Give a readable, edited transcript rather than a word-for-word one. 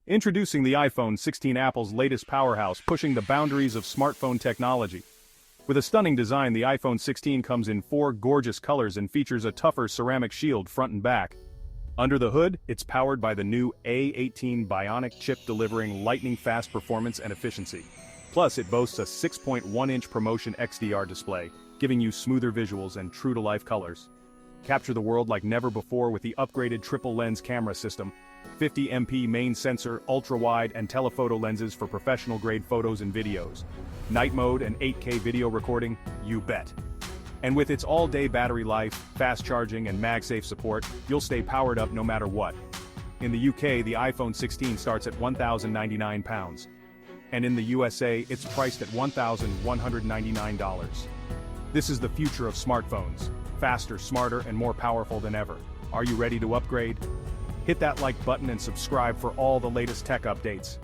Introducing the iPhone 16, Apple's latest powerhouse, pushing the boundaries of smartphone technology. With a stunning design, the iPhone 16 comes in 4 gorgeous colors and features a tougher ceramic shield front and back. Under the hood, it's powered by the new A18 Bionic chip, delivering lightning-fast performance and efficiency. Plus, it boasts a 6.1-inch ProMotion XDR display, giving you smoother visuals and true-to-life colors. Capture the world like never before with the upgraded triple-lens camera system, 50MP main sensor, ultra-wide and telephoto lenses for professional-grade photos and videos. Night mode and 8K video recording, you bet. And with its all-day battery life, fast charging and MagSafe support, you'll stay powered up no matter what. In the UK, the iPhone 16 starts at £1,099. And in the USA, it's priced at $1,199. This is the future of smartphones. Faster, smarter, and more powerful than ever. Are you ready to upgrade? Hit that like button and subscribe for all the latest tech updates.